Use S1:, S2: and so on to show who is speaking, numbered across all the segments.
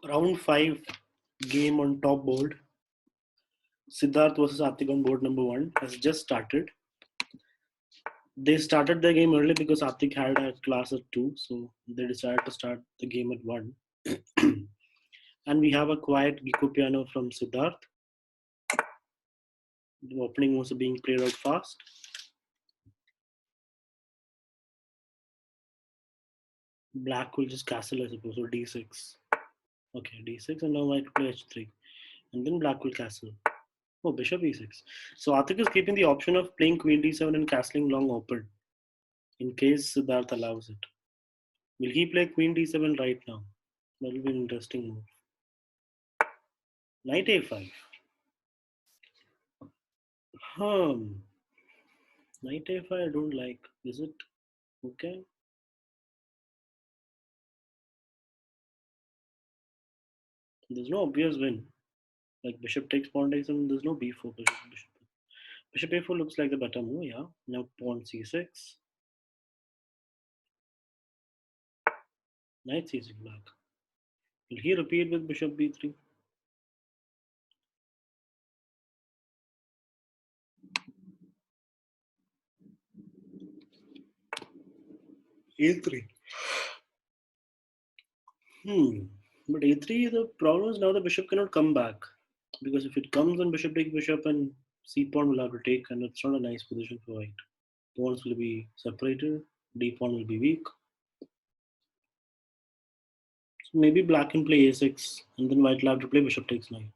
S1: Round 5 game on top board. Siddharth versus Aathik on board number 1 has just started. They started their game early because Aathik had a class at 2, so they decided to start the game at 1. And we have a quiet Gecko piano from Siddharth. The opening was being played out fast. Black will just castle, I suppose, or d6. Okay, d6, and now white will play h3. And then black will castle. Oh, bishop e6. So Aathik is keeping the option of playing queen d7 and castling long open, in case Siddharth allows it. Will he play queen d7 right now? That will be an interesting move. Knight a5. Knight a5 I don't like. Is it? Okay. There's no obvious win. Like bishop takes pawn takes and there's no b4. Bishop. Bishop a4 looks like the better move, yeah. Now pawn c6. Knight c6 black. Will he repeat with bishop b3? a3. But a3, the problem is now the bishop cannot come back. Because if it comes and bishop takes bishop and c pawn will have to take, and it's not a nice position for white. Pawns will be separated, d pawn will be weak. So maybe black can play a6, and then white will have to play bishop takes knight.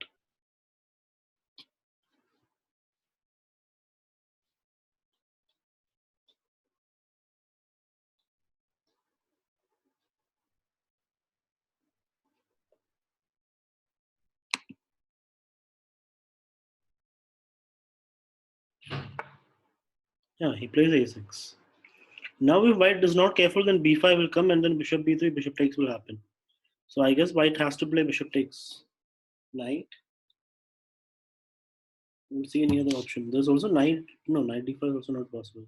S1: Yeah, he plays a6. Now if white is not careful, then b5 will come, and then bishop b3, bishop takes will happen. So I guess white has to play bishop takes knight. We'll see any other option. There's also knight. No, knight d5 is also not possible.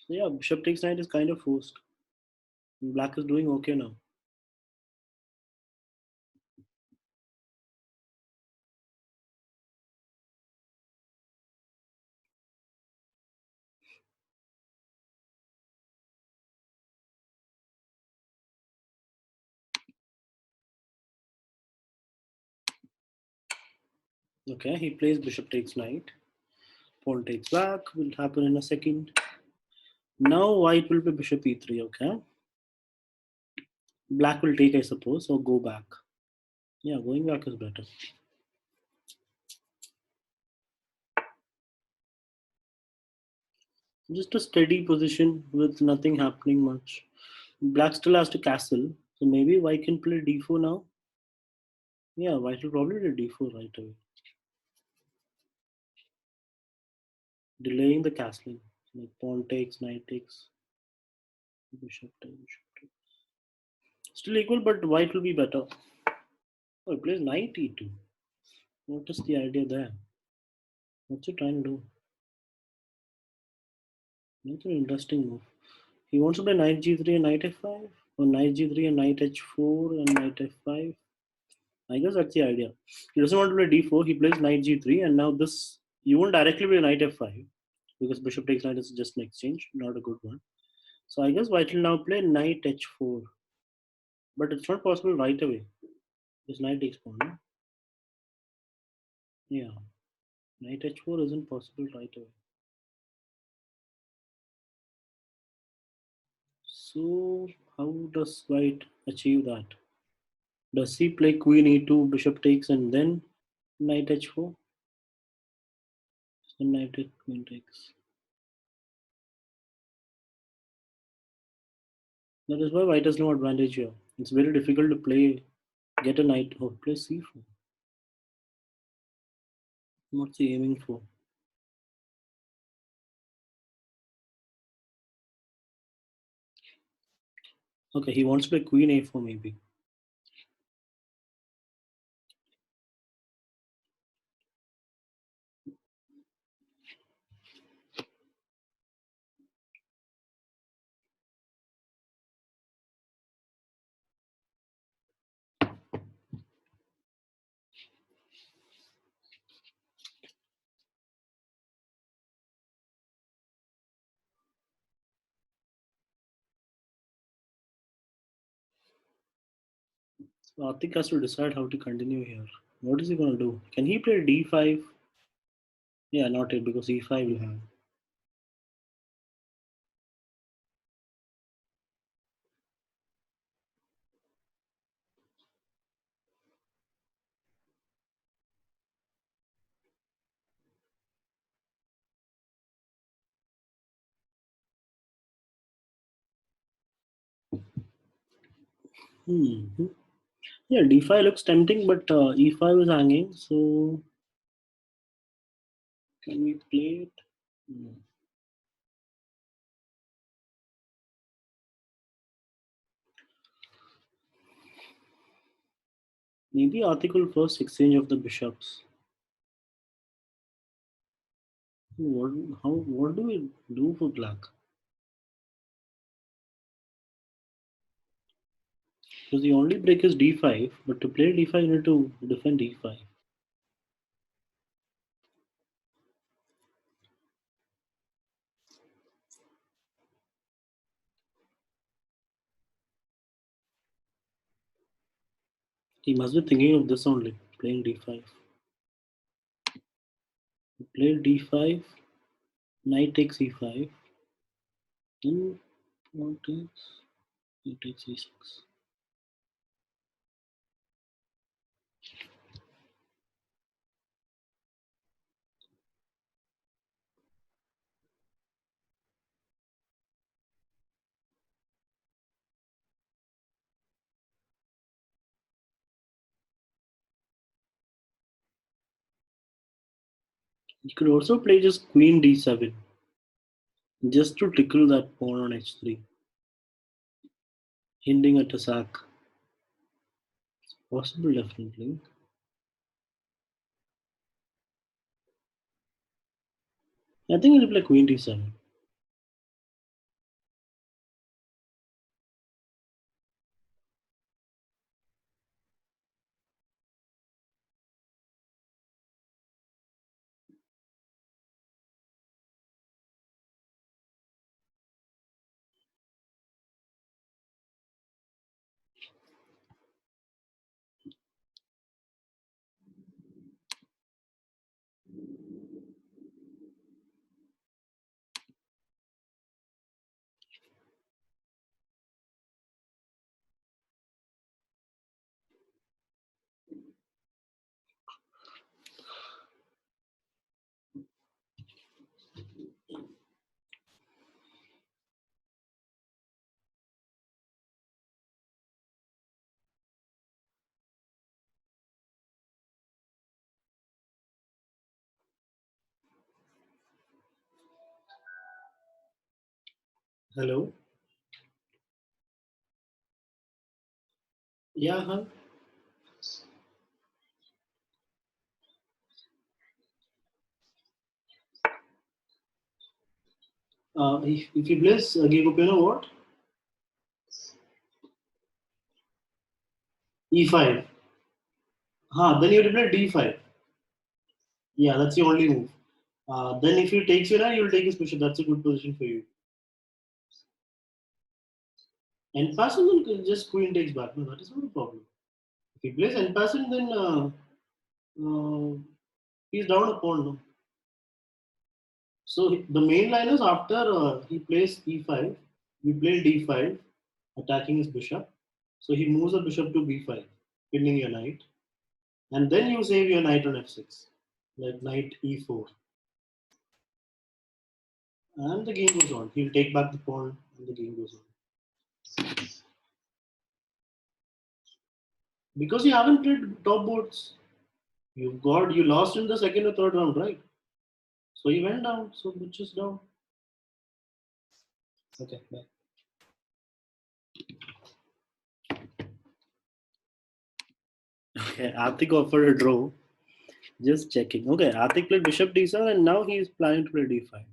S1: So yeah, bishop takes knight is kind of forced. Black is doing okay now. Okay, he plays bishop takes knight. Pawn takes back. Will happen in a second. Now white will play bishop e3. Okay. Black will take, I suppose, or go back. Yeah, going back is better. Just a steady position with nothing happening much. Black still has to castle, so maybe white can play d4 now. Yeah, white will probably do d4 right away, delaying the castling. Like pawn takes, knight takes, bishop takes, bishop takes. Still equal, but white will be better. Oh, he plays knight e2. What is the idea there? What's he trying to do? That's an interesting move. He wants to play knight g3 and knight f5, or knight g3 and knight h4 and knight f5. I guess that's the idea. He doesn't want to play d4. He plays knight g3, and now this you won't directly play knight f5 because bishop takes knight is just an exchange, not a good one. So I guess white will now play knight h4, but it's not possible right away. This knight takes pawn. No? Yeah, knight h4 isn't possible right away. So how does white achieve that? Does he play queen e2, bishop takes, and then knight h4? Then knight queen takes. That is why white has no advantage here. It's very difficult to play, get a knight. Oh, play c4. What's he aiming for? Okay, he wants to play queen a4 maybe. Atik has to decide how to continue here. What is he gonna do? Can he play d5? Yeah, not it because e5 will have. Hmm. Yeah, d5 looks tempting, but e5 is hanging. So can we play it? Hmm. Maybe Atik will first exchange of the bishops. What? How? What do we do for black? Because the only break is d5, but to play d5, you need to defend e5. He must be thinking of this only, playing d5. Play d5, knight takes e5, then pawn takes, he takes e6. You could also play just queen d7, just to tickle that pawn on h3, hinting at a sack. Possible, definitely. I think he'll play queen d7. Hello? Yeah, huh? If he plays Gigopino, what? e5. Then you have to play d5. Yeah, that's the only move. Then if he takes you now, you'll take his bishop. That's a good position for you. And passing then just queen takes back. No, that is not a problem. If he plays and passing, then he's down a pawn. No? So the main line is after he plays e5, we play d5, attacking his bishop. So he moves the bishop to b5, pinning your knight. And then you save your knight on f6, like knight e4. And the game goes on. He'll take back the pawn, and the game goes on. Because you haven't played top boards, you lost in the second or third round, right? So he went down. So which is down. Okay, bye. Okay, Atik offered a draw. Just checking. Okay, Atik played bishop d7 and now he is planning to play d5.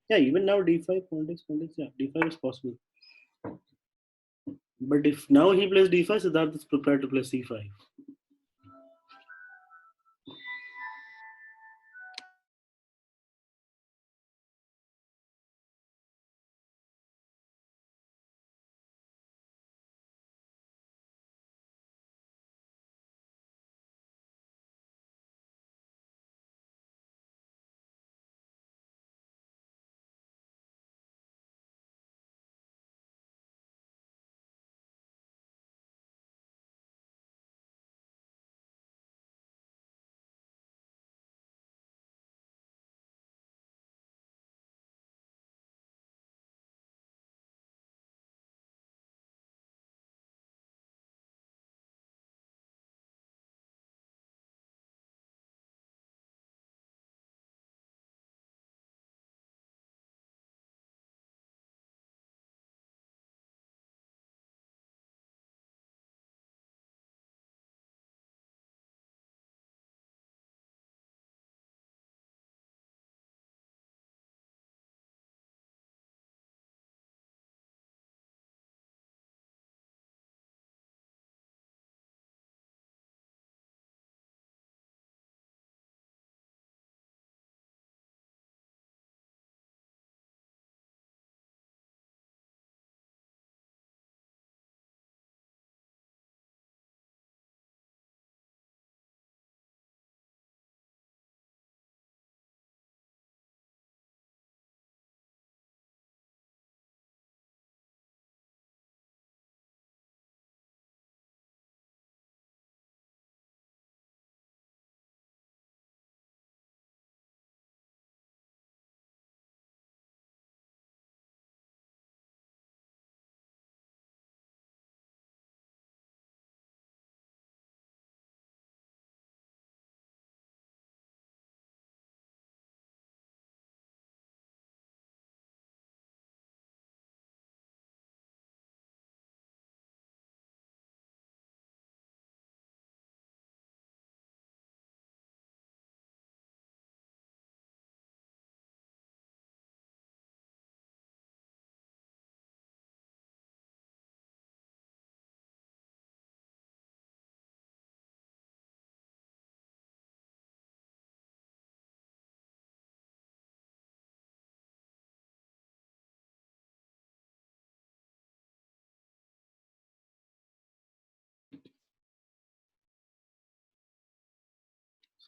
S1: Yeah, even now d5, context, yeah, d5 is possible. But if now he plays d5, Siddharth is prepared to play c5.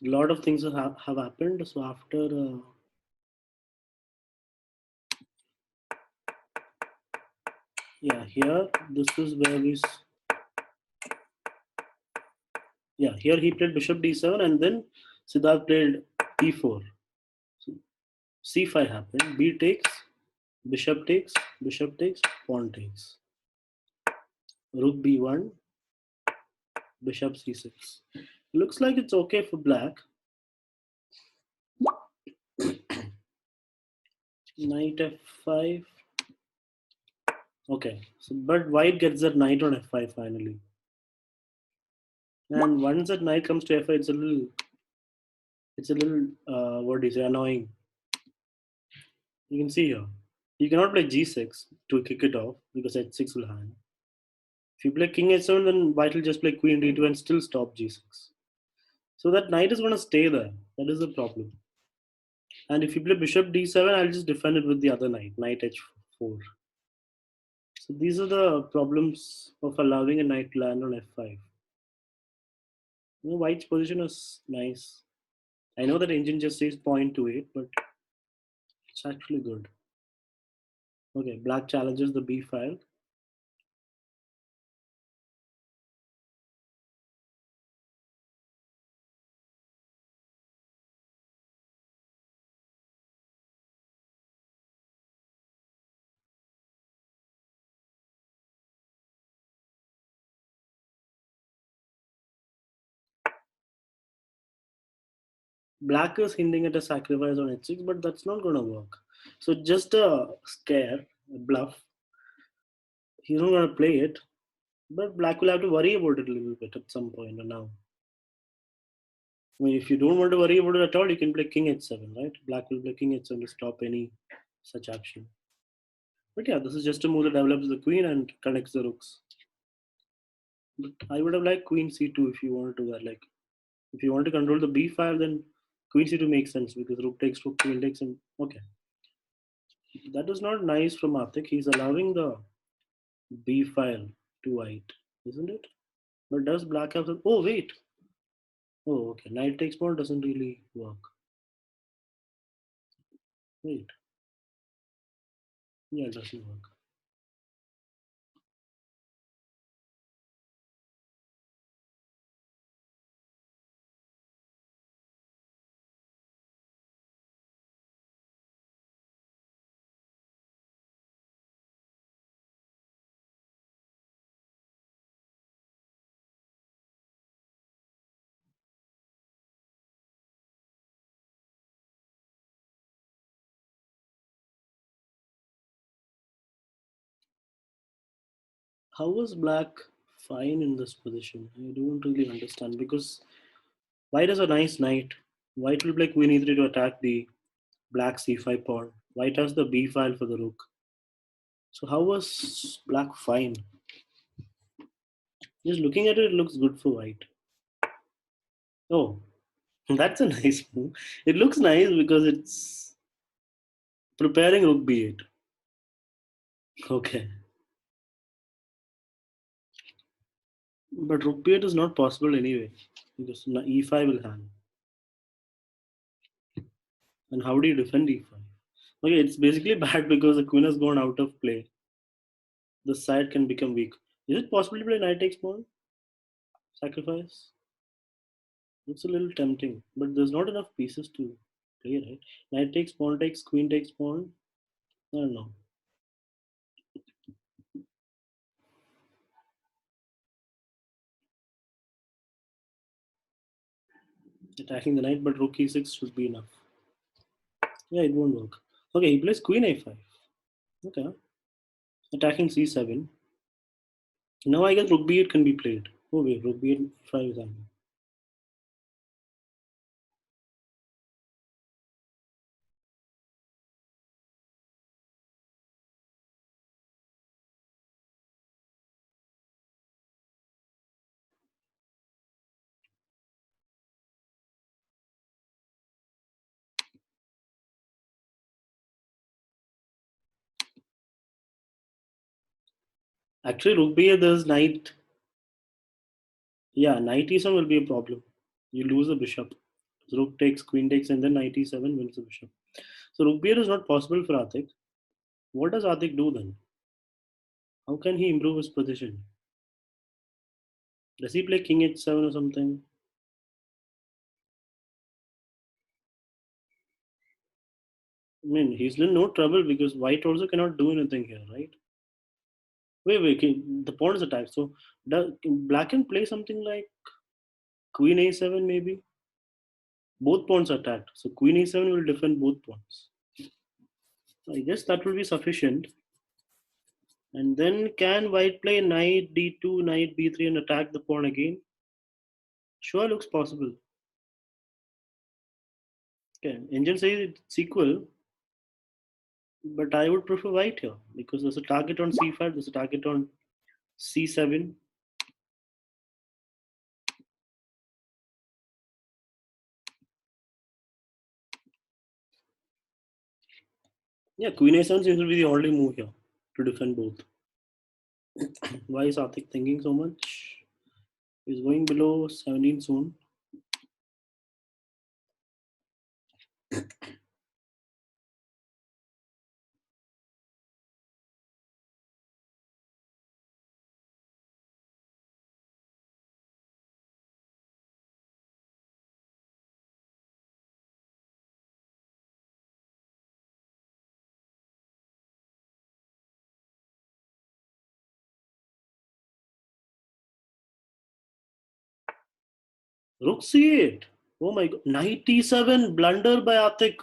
S1: A lot of things have happened. So after, yeah, here, this is where yeah, here he played bishop d7 and then Siddharth played e4. So c5 happened, b takes, bishop takes, bishop takes, pawn takes, rook b1, bishop c6. Looks like it's okay for black. Knight f5. Okay, so but white gets that knight on f5 finally. And once that knight comes to f5, it's a little what do you say, annoying. You can see here. You cannot play g6 to kick it off because h6 will hang. If you play king h7, then white will just play queen d2 and still stop g6. So that knight is going to stay there. That is the problem. And if you play bishop d7, I'll just defend it with the other knight, knight h4. So these are the problems of allowing a knight to land on f5. White's position is nice. I know that engine just says 0.28, but it's actually good. Okay, black challenges the b file. Black is hinting at a sacrifice on h6, but that's not going to work. So just a scare, a bluff. He's not going to play it, but black will have to worry about it a little bit at some point. And now, I mean, if you don't want to worry about it at all, you can play king h7, right? Black will play king h7 to stop any such action. But yeah, this is just a move that develops the queen and connects the rooks. But I would have liked queen c2 if you want to do that. Like, if you want to control the b file, then queen c2 makes sense because rook takes rook, queen takes, and okay. That is not nice from Aathik. He's allowing the b file to white, isn't it? But does black have some? Oh wait. Oh okay. Knight takes pawn doesn't really work. Wait. Yeah, it doesn't work. How was black fine in this position? I don't really understand because white has a nice knight. White will play queen e3 to attack the black c5 pawn. White has the b file for the rook. So how was black fine? Just looking at it, it looks good for white. Oh, that's a nice move. It looks nice because it's preparing rook b8. Okay. But rook b8 is not possible anyway because e5 will hang. And how do you defend e5? Okay, it's basically bad because the queen has gone out of play. The side can become weak. Is it possible to play knight takes pawn? Sacrifice? It's a little tempting, but there's not enough pieces to play, right? Knight takes pawn takes, queen takes pawn. I don't know. Attacking the knight, but rook e6 should be enough. Yeah, it won't work. Okay, he plays queen a5. Okay. Attacking c7. Now I guess rook b8 can be played. Oh wait, rook b8 5 is happening. Actually, rook b8 there's knight. Yeah, knight e7 will be a problem. You lose the bishop. Rook takes, queen takes, and then knight e7 wins the bishop. So rook b8 is not possible for Aathik. What does Aathik do then? How can he improve his position? Does he play king h7 or something? I mean, he's in no trouble because white also cannot do anything here, right? Wait, the pawn is attacked. So black can play something like queen a7 maybe? Both pawns are attacked. So queen a7 will defend both pawns. I guess that will be sufficient. And then can white play knight d2, knight b3 and attack the pawn again? Sure, looks possible. Okay, Angel says it's equal, but I would prefer white here because there's a target on c5, there's a target on c7. Yeah, queen a7 seems to be the only move here to defend both. Why is Aathik thinking so much? He's going below 17 soon. Rook c8. Oh my god. Knight e7 blunder by Aathik.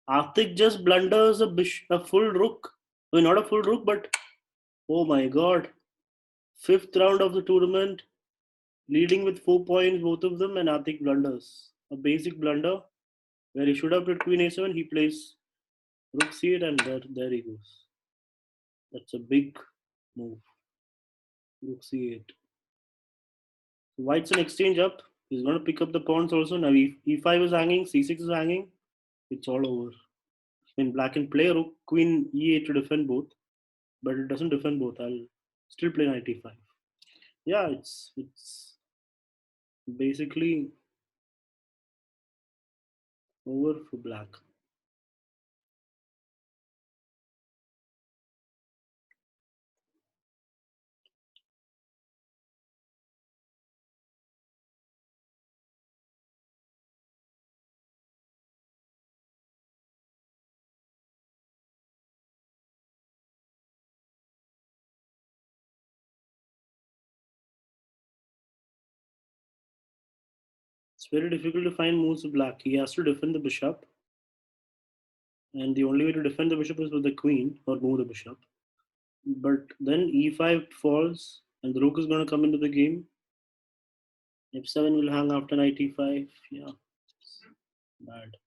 S1: Aathik just blunders a full rook. I mean, not a full rook, but oh my god. Fifth round of the tournament, leading with 4 points, both of them, and Aathik blunders. A basic blunder where he should have played queen a7. He plays rook c8, and there he goes. That's a big move. Rook c8. White's an exchange up. He's going to pick up the pawns also. Now e5 is hanging, c6 is hanging. It's all over. I mean, black can play rook, queen e8 to defend both, but it doesn't defend both. I'll still play knight e5. Yeah, it's basically over for black. It's very difficult to find moves of black. He has to defend the bishop, and the only way to defend the bishop is with the queen or move the bishop. But then e5 falls, and the rook is going to come into the game. f7 will hang after knight e5. Yeah, bad.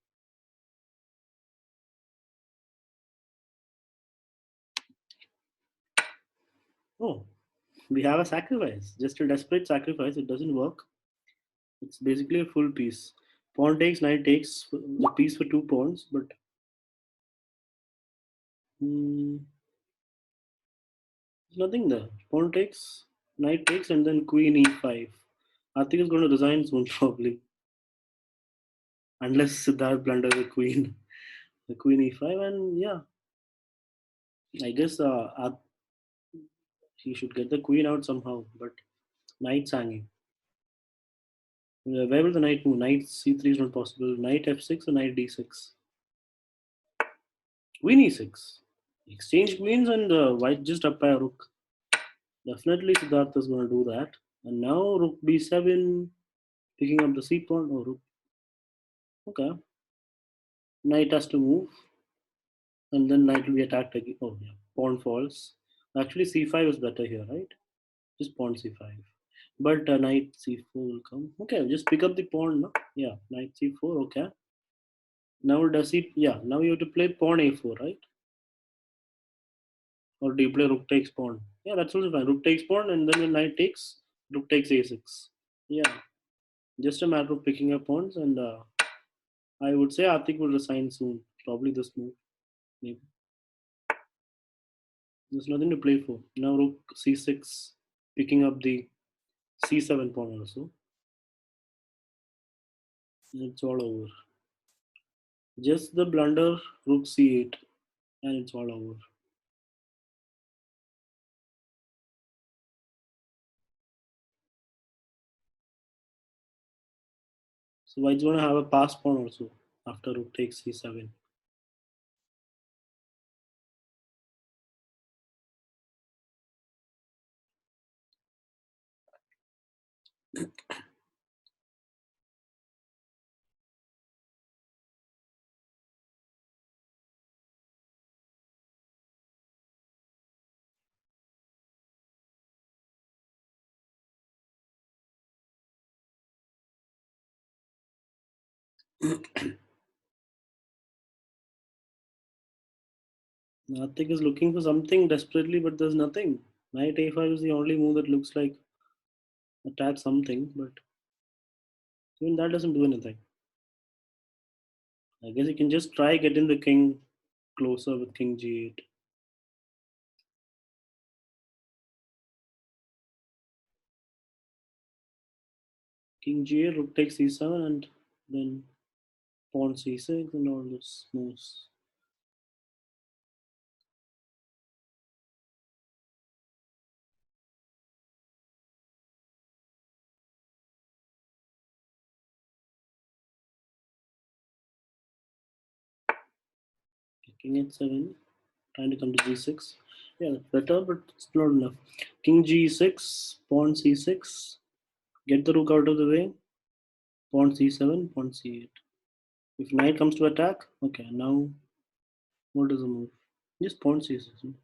S1: Oh, we have a sacrifice. Just a desperate sacrifice. It doesn't work. It's basically a full piece. Pawn takes, knight takes, the piece for 2 pawns, but there's nothing there. Pawn takes, knight takes, and then queen e5. I think it's going to resign soon, probably. Unless Siddharth blunders the queen. The queen e5, and yeah, I guess he should get the queen out somehow, but knight's hanging. Where will the knight move? Knight c3 is not possible. Knight f6 or knight d6? Queen e6. Exchange queens and white just up by a rook. Definitely Siddhartha is going to do that. And now rook b7, picking up the c pawn. Oh, rook. Okay. Knight has to move. And then knight will be attacked again. Oh, yeah. Pawn falls. Actually, c5 is better here, right? Just pawn c5. But knight c4 will come. Okay, just pick up the pawn. No? Yeah, knight c4. Okay. Now does he? Yeah, now you have to play pawn a4, right? Or do you play rook takes pawn? Yeah, that's also fine. Rook takes pawn, and then when knight takes, rook takes a6. Yeah, just a matter of picking up pawns, and I would say Aathik will resign soon. Probably this move. Maybe there's nothing to play for. Now rook c6, picking up the c7 pawn also. It's all over. Just the blunder, rook c8, and it's all over. So white's gonna have a pass pawn also after rook takes c7. Aathik is looking for something desperately, but there's nothing. Knight a5 is the only move that looks like attack something, but even that doesn't do anything. I guess you can just try getting the king closer with king g8. King g8, rook takes c7, and then pawn c6, and all those moves. King h7, trying to come to g6. Yeah, that's better, but it's not enough. King g6, pawn c6, get the rook out of the way, pawn c7, pawn c8. If knight comes to attack, okay, now what is the move? Just pawn c6.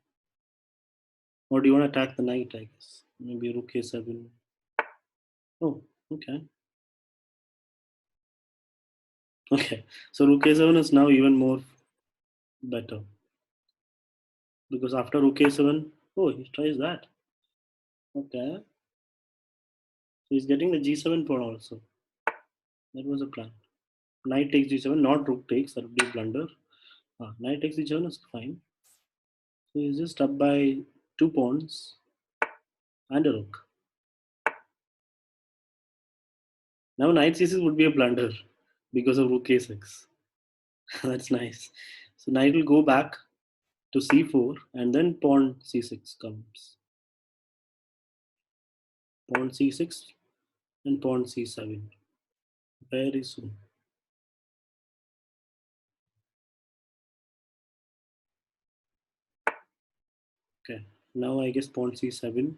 S1: Or do you want to attack the knight, I guess? Maybe rook a7. Oh, okay. Okay, so rook a7 is now even more better. Because after rook a7, oh, he tries that. Okay. So he's getting the g7 pawn also. That was a plan. Knight takes g7, not rook takes, that would be a blunder. Knight takes g7 is fine. So he's just up by 2 pawns and a rook. Now knight c6 would be a blunder because of rook a6. That's nice. So knight will go back to c4 and then pawn c6 comes. Pawn c6 and pawn c7 very soon. Okay, now I guess pawn c7.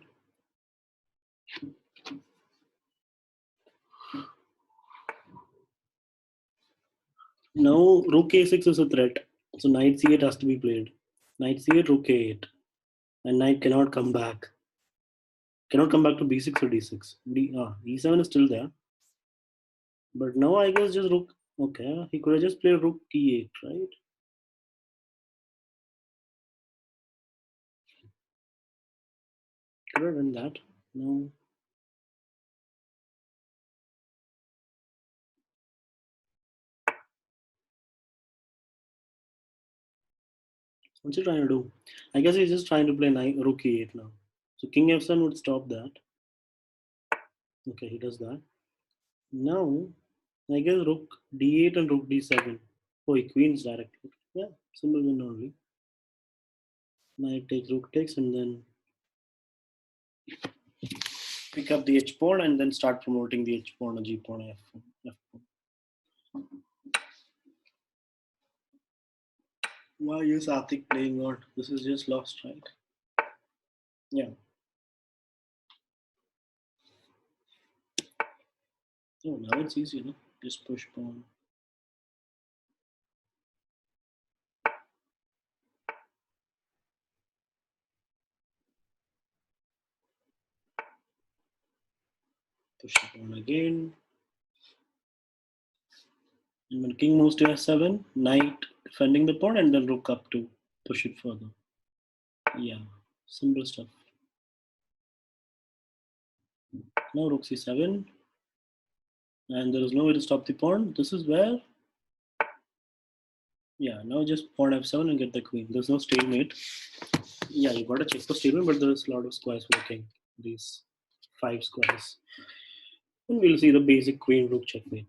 S1: Now rook a6 is a threat, so knight c8 has to be played. Knight c8, rook a8, and knight cannot come back. Cannot come back to b6 or d6. e7 is still there, but now I guess just rook. Okay, he could have just played rook e8, right? Could have done that. No. What's he trying to do? I guess he's just trying to play rook e8 now. So king f7 would stop that. Okay, he does that. Now, I guess rook d8 and rook d7. Oh, he queens directly. Yeah, simple win only. Knight takes, rook takes, and then pick up the h pawn and then start promoting the h pawn or g pawn f pawn. Why is Aathik playing on? This is just lost, right? Yeah. Oh, now it's easy, no? Just push pawn. Push the pawn again. And when king moves to f7, knight defending the pawn and then rook up to push it further. Yeah, simple stuff. Now rook c7. And there is no way to stop the pawn. This is where, yeah, now just pawn f7 and get the queen. There's no stalemate. Yeah, you got to check for stalemate, but there's a lot of squares working. These 5 squares. And we'll see the basic queen rook checkmate.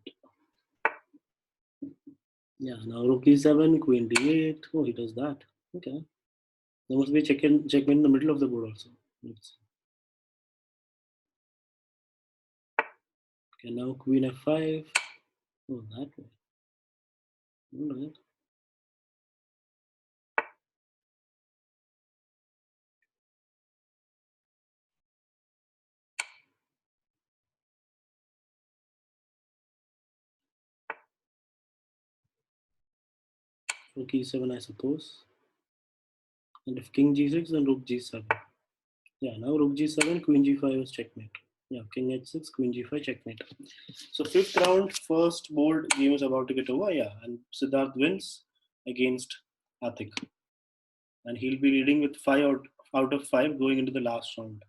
S1: Yeah, now rook e7, queen d8. Oh, he does that. Okay. There must be a checkmate in the middle of the board also. Let's see. Okay, now queen f5. Oh, that way. All right. Rook e7, I suppose. And if king g6, then rook g7. Yeah, now rook g7, queen g5 is checkmate. Yeah, king h6, queen g5, checkmate. So fifth round, first board game is about to get over. Yeah, and Siddharth wins against Aathik. And he'll be leading with 5 out of 5 going into the last round.